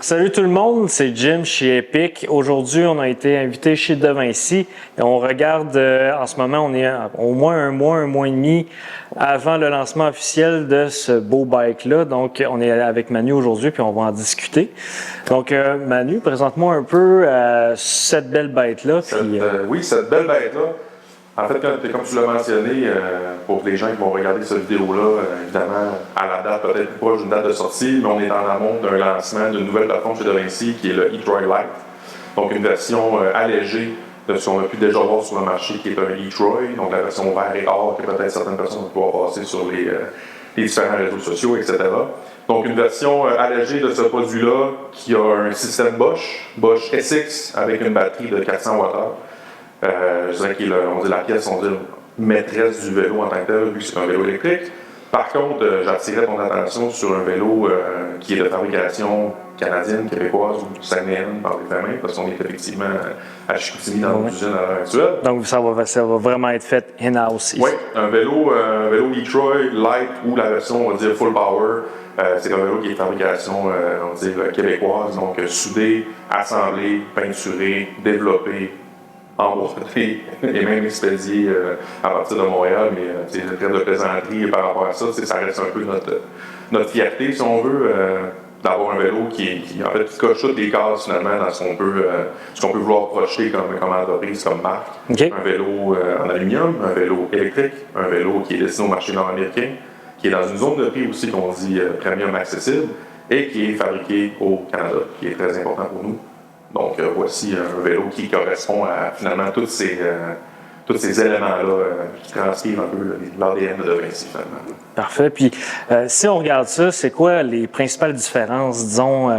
Donc, salut tout le monde, c'est Jim chez Epic. Aujourd'hui, on a été invité chez De Vinci et on regarde, en ce moment, on est au moins un mois et demi avant le lancement officiel de ce beau bike-là. Donc, on est avec Manu aujourd'hui puis on va en discuter. Donc, Manu, présente-moi un peu cette belle bête-là. Oui, cette belle bête-là. En fait, comme tu l'as mentionné, pour les gens qui vont regarder cette vidéo-là, évidemment, à la date, peut-être plus proche d'une date de sortie, mais on est en amont d'un lancement d'une nouvelle plateforme chez De Vinci qui est le e-Troy Lite. Donc, une version allégée de ce qu'on a pu déjà voir sur le marché qui est un e-Troy, donc la version vert et or que peut-être certaines personnes vont pouvoir passer sur les différents réseaux sociaux, etc. Donc, une version allégée de ce produit-là qui a un système Bosch SX avec une batterie de 400 Wh. Je dirais qu'il est la pièce, maîtresse du vélo en tant que tel, vu que c'est un vélo électrique. Par contre, j'attirais ton attention sur un vélo qui est de fabrication canadienne, québécoise ou saguenayenne par les familles, parce qu'on est effectivement à Chicoutimi dans nos usines à l'heure actuelle. Donc, ça va vraiment être fait in-house ici. Oui, un vélo e-Troy Light ou la version, on va dire, full power. C'est un vélo qui est de fabrication, on va dire, québécoise, donc soudé, assemblé, peinturé, développé, emboîté et même expédié à partir de Montréal, mais c'est une trêve de plaisanterie par rapport à ça. Ça reste un peu notre fierté, si on veut, d'avoir un vélo qui coche toutes les cases finalement dans ce qu'on peut vouloir projeter comme entreprise, comme marque. Okay. Un vélo en aluminium, un vélo électrique, un vélo qui est destiné au marché nord-américain, qui est dans une zone de prix aussi qu'on dit premium accessible et qui est fabriqué au Canada, qui est très important pour nous. Donc, voici un vélo qui correspond à finalement tous ces éléments-là qui transpirent un peu l'ADN de Vinci, finalement. Parfait. Puis, si on regarde ça, c'est quoi les principales différences, disons,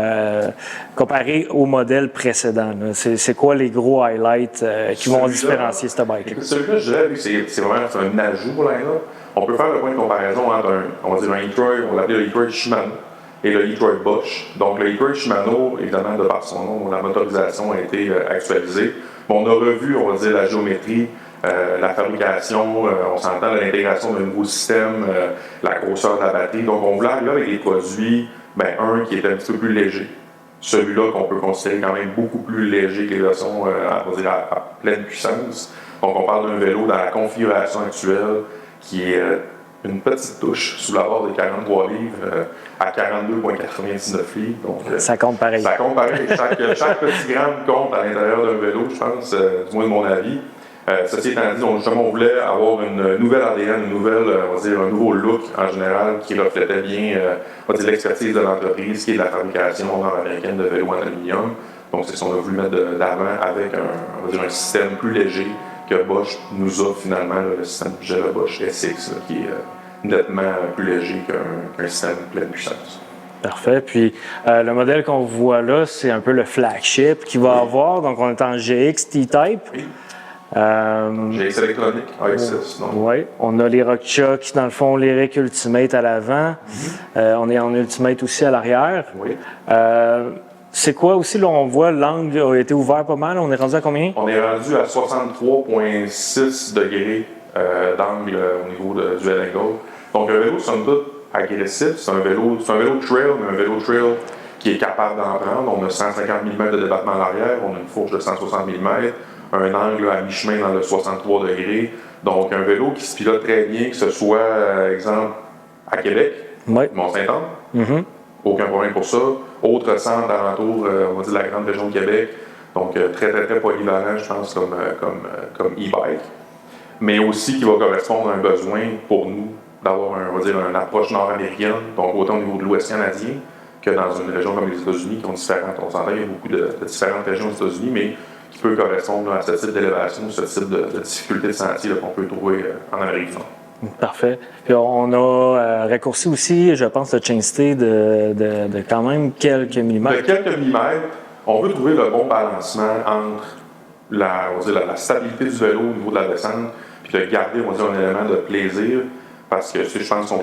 comparées au modèle précédent? C'est quoi les gros highlights qui vont différencier cette bike-là? Celui-là, je dirais, c'est vraiment un ajout pour là. On peut faire le point de comparaison entre on va dire un e-Troy, on l'appelle le e-Troy Shimano, et le e-Troy Bosch. Donc, le e-Troy Shimano, évidemment, de par son nom, la motorisation a été actualisée. Bon, on a revu, on va dire, la géométrie, la fabrication, on s'entend l'intégration d'un nouveau système, la grosseur de la batterie. Donc, on voulait arriver avec des produits, un qui est un petit peu plus léger. Celui-là qu'on peut considérer quand même beaucoup plus léger que les versions, on va dire, à pleine puissance. Donc, on parle d'un vélo dans la configuration actuelle qui est une petite touche sous la barre de 43 livres à 42,99 livres. Donc, ça compte pareil. Ça compte pareil. Chaque petit gramme compte à l'intérieur d'un vélo, je pense, du moins de mon avis. Ceci étant dit, on voulait avoir une nouvelle ADN, un nouveau look en général qui reflétait bien l'expertise de l'entreprise, qui est de la fabrication nord-américaine de vélos en aluminium. Donc, c'est ce qu'on a voulu mettre de l'avant avec un système plus léger que Bosch nous offre finalement, le système budget de Bosch SX, qui est nettement plus léger qu'un système pleine puissance. Parfait. Puis le modèle qu'on voit là, c'est un peu le flagship qu'il va avoir. Donc, on est en GX T-Type. Oui. GX électronique, AX6. Oui. On a les RockShox, dans le fond, Lyric Ultimate à l'avant. On est en Ultimate aussi à l'arrière. Oui. C'est quoi aussi, là, on voit l'angle a été ouvert pas mal. On est rendu à combien? On est rendu à 63,6 degrés d'angle au niveau du head angle. Donc, un vélo, somme toute, agressif. C'est un vélo trail, mais un vélo trail qui est capable d'en prendre. On a 150 mm de débattement à l'arrière, on a une fourche de 160 mm, un angle à mi-chemin dans le 63 degrés. Donc, un vélo qui se pilote très bien, que ce soit, exemple, à Québec, Mont-Saint-Anne. Aucun problème pour ça. Autre centre alentour, on va dire la grande région de Québec. Donc, très, très, très polyvalent, je pense, comme e-bike. Mais aussi qui va correspondre à un besoin pour nous d'avoir, une approche nord-américaine, donc autant au niveau de l'Ouest canadien que dans une région comme les États-Unis, qui ont différentes. On s'entend, il y a beaucoup de différentes régions aux États-Unis, mais qui peut correspondre à ce type d'élévation, ce type de difficulté de sentier qu'on peut trouver en Amérique du Nord. Parfait. Puis on a raccourci aussi, je pense, le chainstay de quand même quelques millimètres. De quelques millimètres, on veut trouver le bon balancement entre la stabilité du vélo au niveau de la descente, puis de garder, un élément de plaisir, parce que je pense qu'on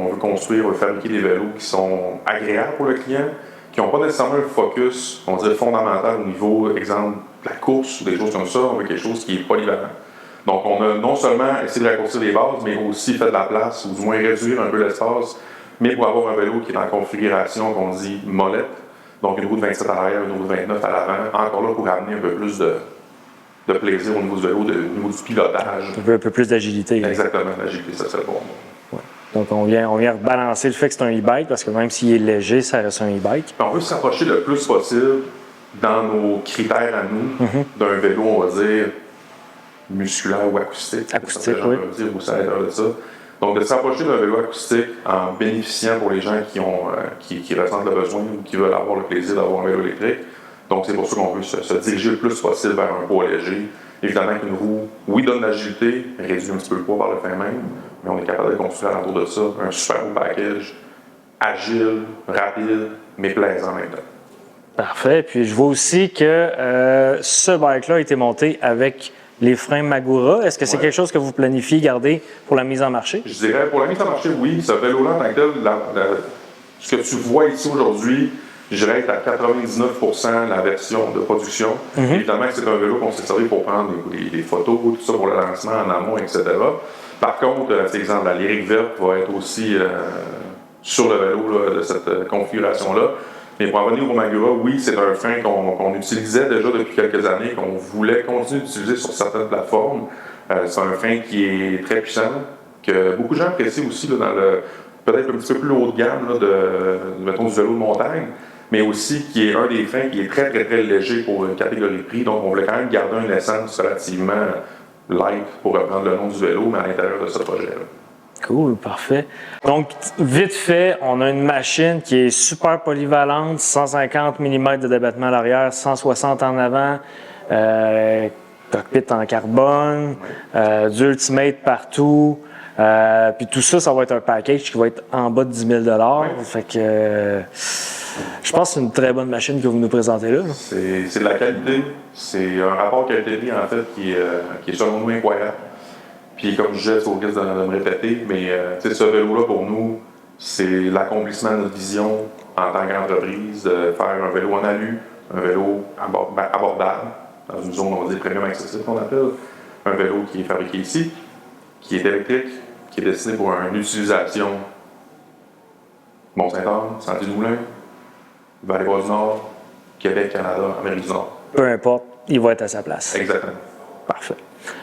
veut construire, on veut fabriquer des vélos qui sont agréables pour le client, qui n'ont pas nécessairement un focus, fondamental au niveau, exemple, de la course ou des choses comme ça. On veut quelque chose qui est polyvalent. Donc, on a non seulement essayé de raccourcir les bases, mais aussi fait de la place, ou du moins réduire un peu l'espace, mais pour avoir un vélo qui est en configuration qu'on dit molette, Donc, une roue de 27 à l'arrière, une roue de 29 à l'avant, encore là pour amener un peu plus de plaisir au niveau du vélo, au niveau du pilotage. Un peu plus d'agilité. Exactement, l'agilité, ça serait bon. Ouais. Donc, on vient rebalancer le fait que c'est un e-bike, parce que même s'il est léger, ça reste un e-bike. On veut se rapprocher le plus possible dans nos critères à nous d'un vélo, on va dire, musculaire ou acoustique. Acoustique, oui. On peut dire aussi à l'intérieur de ça. Donc, de se rapprocher d'un vélo acoustique en bénéficiant pour les gens qui ressentent le besoin ou qui veulent avoir le plaisir d'avoir un vélo électrique. Donc, c'est pour ça qu'on veut se diriger le plus possible vers un poids léger. Évidemment qu'une roue, oui, donne de l'agilité, réduit un petit peu le poids par le fait même, mais on est capable de construire autour de ça un super beau package, agile, rapide, mais plaisant en même temps. Parfait. Puis, je vois aussi que ce bike-là a été monté avec les freins Magura. Est-ce que c'est quelque chose que vous planifiez garder pour la mise en marché? Je dirais, pour la mise en marché, oui. Ce vélo-là, en tant que tel, ce que tu vois ici aujourd'hui, je dirais être à 99% la version de production. Évidemment que c'est un vélo qu'on s'est servi pour prendre des photos, tout ça pour le lancement en amont, etc. Par contre, par exemple, la lyrique verte va être aussi sur le vélo là, de cette configuration-là. Mais pour en venir au Magura, oui, c'est un frein qu'on utilisait déjà depuis quelques années, qu'on voulait continuer d'utiliser sur certaines plateformes. C'est un frein qui est très puissant, que beaucoup de gens apprécient aussi là, dans le peut-être un petit peu plus haut de gamme là, mettons, du vélo de montagne, mais aussi qui est un des freins qui est très, très, très léger pour une catégorie de prix. Donc, on voulait quand même garder une essence relativement light pour reprendre le nom du vélo, mais à l'intérieur de ce projet-là. Cool, parfait. Donc, vite fait, on a une machine qui est super polyvalente, 150 mm de débattement à l'arrière, 160 en avant, cockpit en carbone, du Ultimate partout. Puis tout ça, ça va être un package qui va être en bas de 10 000 $. Fait que je pense que c'est une très bonne machine que vous nous présentez là. C'est de la qualité. C'est un rapport qualité-prix, en fait, qui est selon nous incroyable. Puis comme je disais, c'est au risque de me répéter, mais ce vélo-là, pour nous, c'est l'accomplissement de notre vision en tant qu'entreprise, de faire un vélo en alu, un vélo abordable, dans une zone, on va dire, premium accessible qu'on appelle, un vélo qui est fabriqué ici, qui est électrique, qui est destiné pour une utilisation Mont-Saint-Anne, Sentier-du-Moulin, Vallée-Bois-du-Nord, Québec, Canada, Amérique du Nord. Peu importe, il va être à sa place. Exactement. Parfait.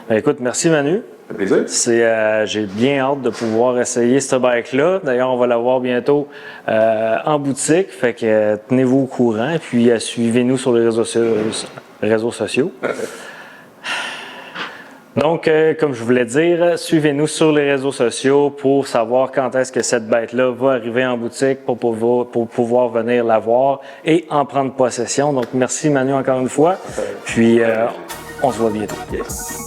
Ben, écoute, merci Manu. Ça fait plaisir. J'ai bien hâte de pouvoir essayer ce bike-là. D'ailleurs, on va l'avoir bientôt en boutique. Fait que tenez-vous au courant. Puis suivez-nous sur les réseaux sociaux. Donc, comme je voulais dire, suivez-nous sur les réseaux sociaux pour savoir quand est-ce que cette bête-là va arriver en boutique pour pouvoir venir la voir et en prendre possession. Donc, merci Manu encore une fois. Puis, on se voit bientôt. Yes.